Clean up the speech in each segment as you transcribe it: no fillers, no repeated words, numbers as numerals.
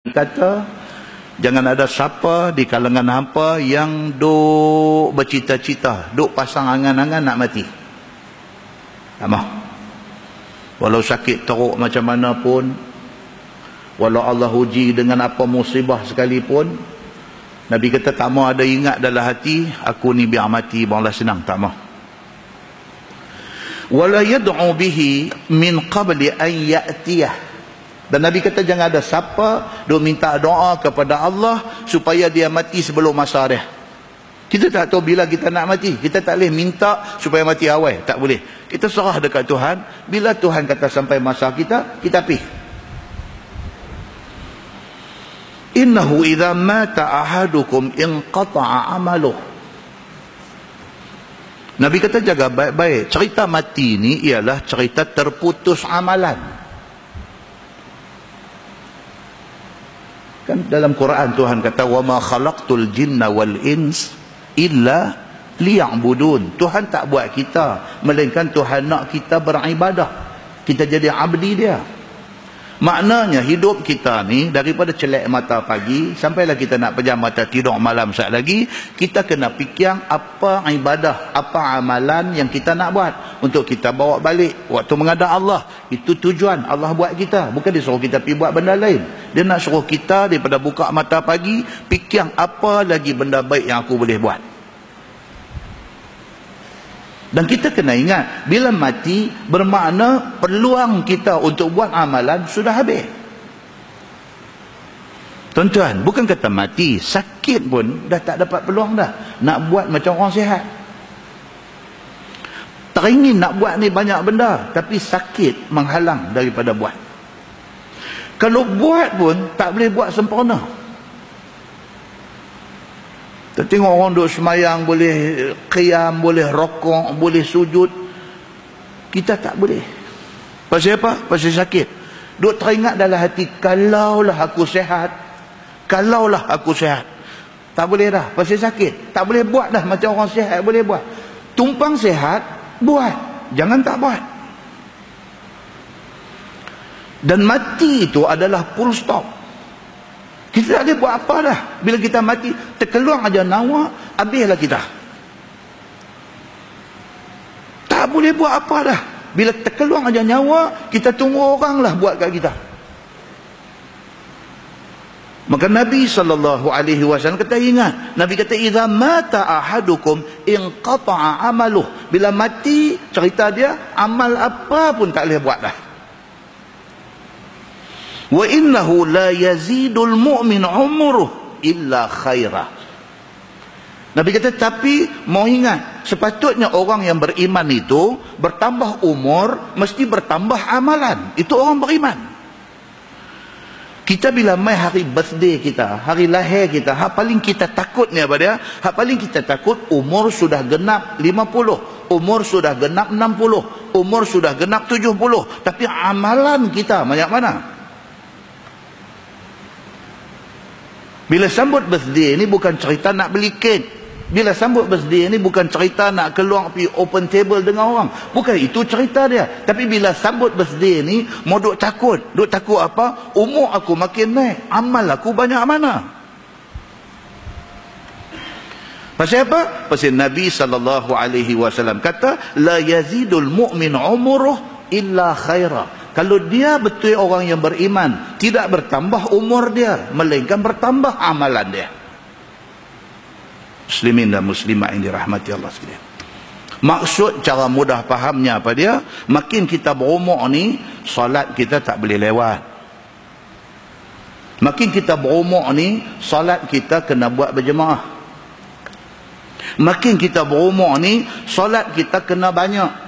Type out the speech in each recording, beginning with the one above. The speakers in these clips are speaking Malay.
kata jangan ada siapa di kalangan hampa yang duk bercita-cita, duk pasang angan-angan nak mati. Tak mahu. Walau sakit teruk macam mana pun, walau Allah uji dengan apa musibah sekalipun, Nabi kata tak mahu ada ingat dalam hati, aku ni biar mati barulah senang. Tak mahu. Wala yad'u bihi min qabli an ya'tiyah. Dan Nabi kata jangan ada siapa duk minta doa kepada Allah supaya dia mati sebelum masa dia. Kita tak tahu bila kita nak mati. Kita tak boleh minta supaya mati awal. Tak boleh. Kita serah dekat Tuhan. Bila Tuhan kata sampai masa kita, kita pergi. Innahu idza mata ahadukum inqata'a amaluh. Nabi kata jaga baik-baik. Cerita mati ni ialah cerita terputus amalan. Kan dalam Quran Tuhan kata wa ma khalaqtul jinna wal ins illa liya'budun. Tuhan tak buat kita melainkan Tuhan nak kita beribadah. Kita jadi abdi dia. Maknanya hidup kita ni daripada celak mata pagi sampailah kita nak pejam mata tidur malam sat lagi, kita kena fikir apa ibadah, apa amalan yang kita nak buat untuk kita bawa balik waktu menghadap Allah. Itu tujuan Allah buat kita. Bukan dia suruh kita pergi buat benda lain. Dia nak suruh kita daripada buka mata pagi fikir apa lagi benda baik yang aku boleh buat. Dan kita kena ingat, bila mati bermakna peluang kita untuk buat amalan sudah habis. Tuan-tuan, bukan kata mati, sakit pun dah tak dapat peluang dah. Nak buat macam orang sihat. Teringin nak buat ni banyak benda, tapi sakit menghalang daripada buat. Kalau buat pun tak boleh buat sempurna. Kita tengok orang duduk semayang, boleh qiyam, boleh rokok, boleh sujud. Kita tak boleh. Pasal apa? Pasal sakit. Duk teringat dalam hati, kalaulah aku sihat, kalaulah aku sihat. Tak boleh dah, pasal sakit. Tak boleh buat dah macam orang sihat boleh buat. Tumpang sihat, buat. Jangan tak buat. Dan mati itu adalah full stop. Kita tak boleh buat apa dah. Bila kita mati, terkeluar aja nyawa, habislah kita. Tak boleh buat apa dah. Bila terkeluar aja nyawa, kita tunggu orang lah buat kat kita. Maka Nabi SAW kata ingat. Nabi kata, "Idza mata ahadukum inqata'a amaluh." Bila mati, cerita dia, amal apa pun tak boleh buat dah. Wa innahu la yazidul mu'min umruh illa khairah. Nabi kata tapi mau ingat, sepatutnya orang yang beriman itu bertambah umur mesti bertambah amalan. Itu orang beriman. Kita bila mai hari birthday kita, hari lahir kita, hak paling kita takut ni apa dia? Hak paling kita takut umur sudah genap 50, umur sudah genap 60, umur sudah genap 70, tapi amalan kita banyak mana? Bila sambut birthday ni bukan cerita nak beli kek. Bila sambut birthday ni bukan cerita nak keluar pergi open table dengan orang. Bukan itu cerita dia. Tapi bila sambut birthday ni mau duk takut. Duk takut apa? Umur aku makin naik, amal aku banyak mana? Pasal apa? Pasal Nabi SAW kata la yazidul mu'min umuruh illa khairah. Kalau dia betul orang yang beriman, tidak bertambah umur dia, melainkan bertambah amalan dia. Muslimin dan muslimat yang dirahmati Allah sekalian. Maksud cara mudah fahamnya apa dia? Makin kita berumur ni, solat kita tak boleh lewat. Makin kita berumur ni, solat kita kena buat berjemaah. Makin kita berumur ni, solat kita kena banyak.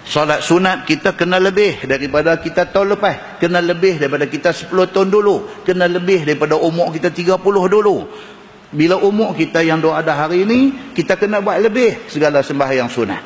Solat sunat kita kena lebih daripada kita tahun lepas. Kena lebih daripada kita 10 tahun dulu. Kena lebih daripada umur kita 30 dulu. Bila umur kita yang doa ada hari ini, kita kena buat lebih segala sembahyang sunat.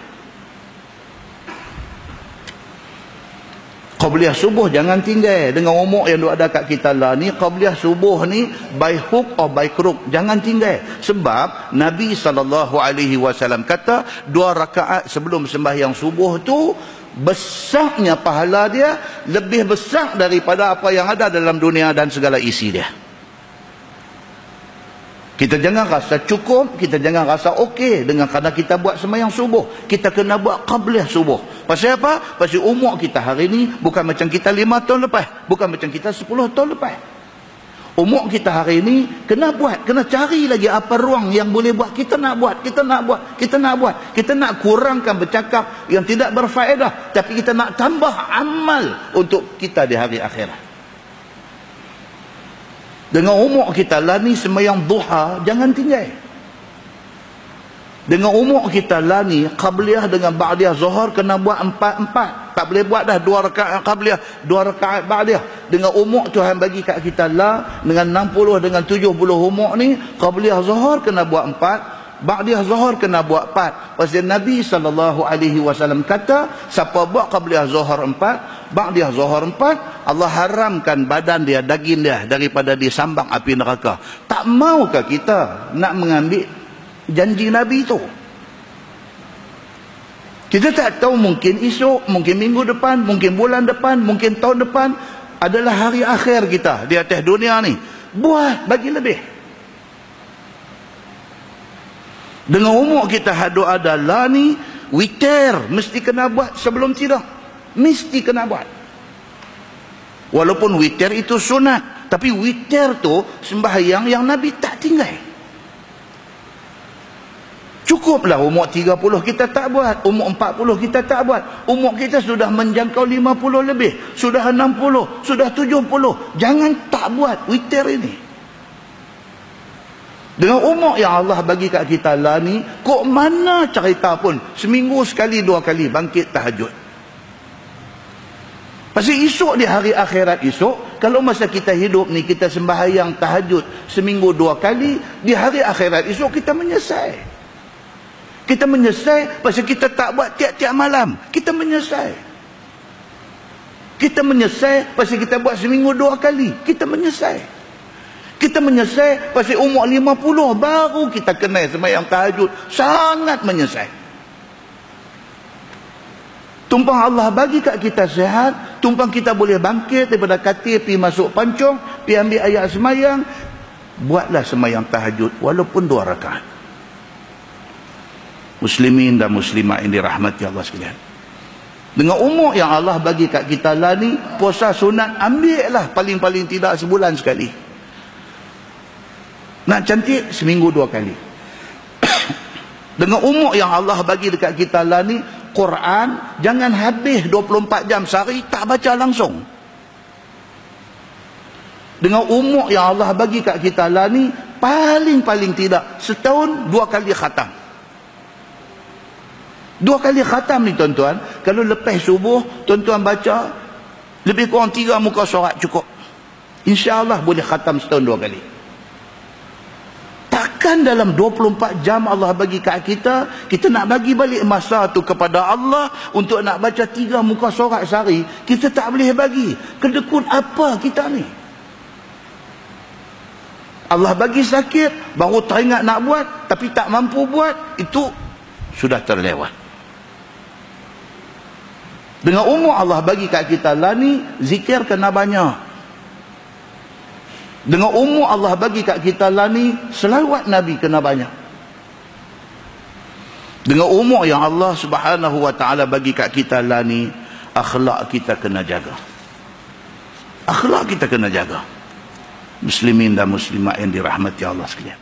Qabliyah subuh jangan tinggal dengan umur yang ada kat kita lah ni. Qabliyah subuh ni by hook or by crook jangan tinggal. Sebab Nabi SAW kata 2 rakaat sebelum sembahyang subuh tu besarnya pahala dia lebih besar daripada apa yang ada dalam dunia dan segala isi dia. Kita jangan rasa cukup, kita jangan rasa okey dengan kerana kita buat sembahyang subuh. Kita kena buat qabliyah subuh. Pasal apa? Pasal umur kita hari ni bukan macam kita 5 tahun lepas, bukan macam kita 10 tahun lepas. Umur kita hari ni kena buat, kena cari lagi apa ruang yang boleh buat. Kita nak buat, kita nak buat, kita nak buat. Kita nak kurangkan bercakap yang tidak berfaedah, tapi kita nak tambah amal untuk kita di hari akhirat. Dengan umur kita lah ni sembahyang duha jangan tinggal. Dengan umur kita lah ni qabliyah dengan ba'diyah zuhur kena buat 4-4. Tak boleh buat dah 2 rakaat qabliyah, 2 rakaat ba'diyah. Dengan umur Tuhan bagi kat kita lah, dengan 60 dengan 70 umur ni, qabliyah zuhur kena buat 4, ba'diyah zuhur kena buat 4. Pasal Nabi SAW kata, siapa buat qabliyah zuhur 4, ba'diyah zuhur 4, Allah haramkan badan dia, daging dia daripada disambang api neraka. Tak maukah kita nak mengambil janji Nabi itu? Kita tak tahu, mungkin esok, mungkin minggu depan, mungkin bulan depan, mungkin tahun depan adalah hari akhir kita di atas dunia ni. Buat bagi lebih. Dengan umur kita hadu adalah ni, witir mesti kena buat sebelum tidur. Mesti kena buat. Walaupun witir itu sunat, tapi witir tu sembahyang yang Nabi tak tinggal. Cukuplah umur 30 kita tak buat, umur 40 kita tak buat, umur kita sudah menjangkau 50 lebih, sudah 60, sudah 70, jangan tak buat witir ini. Dengan umur yang Allah bagi kat kita lah ni, kok mana cerita pun seminggu sekali 2 kali bangkit tahajud. Pasal esok di hari akhirat esok, kalau masa kita hidup ni kita sembahyang tahajud seminggu 2 kali, di hari akhirat esok kita menyesal. Kita menyesal pasal kita tak buat tiap-tiap malam. Kita menyesal. Kita menyesal pasal kita buat seminggu 2 kali. Kita menyesal. Kita menyesal pasal umur 50 baru kita kenal sembahyang tahajud. Sangat menyesal. Tumpang Allah bagi kat kita sihat, tumpang kita boleh bangkit daripada katil, pergi masuk pancung, pergi ambil ayat sembahyang. Buatlah sembahyang tahajud walaupun 2 rakaat. Muslimin dan muslimat yang dirahmati Allah sekalian. Dengan umur yang Allah bagi kat kita lah ni, puasa sunat ambillah paling-paling tidak sebulan sekali. Nak cantik seminggu 2 kali. Dengan umur yang Allah bagi dekat kita lah ni, Quran jangan habis 24 jam sehari tak baca langsung. Dengan umur yang Allah bagi kat kita lah ni, paling-paling tidak setahun 2 kali khatam. 2 kali khatam ni tuan-tuan, kalau lepas subuh tuan-tuan baca lebih kurang 3 muka surat cukup. InsyaAllah boleh khatam setahun 2 kali. Takkan dalam 24 jam Allah bagi kat kita, kita nak bagi balik masa tu kepada Allah untuk nak baca 3 muka surat sehari, kita tak boleh bagi. Kedekut apa kita ni? Allah bagi sakit, baru teringat nak buat tapi tak mampu buat, itu sudah terlewat. Dengan umur Allah bagi kat kita lah ni, zikir kena banyak. Dengan umur Allah bagi kat kita lah ni, selawat Nabi kena banyak. Dengan umur yang Allah Subhanahu wa ta'ala bagi kat kita lah ni, akhlak kita kena jaga. Akhlak kita kena jaga. Muslimin dan muslimat yang dirahmati Allah sekalian.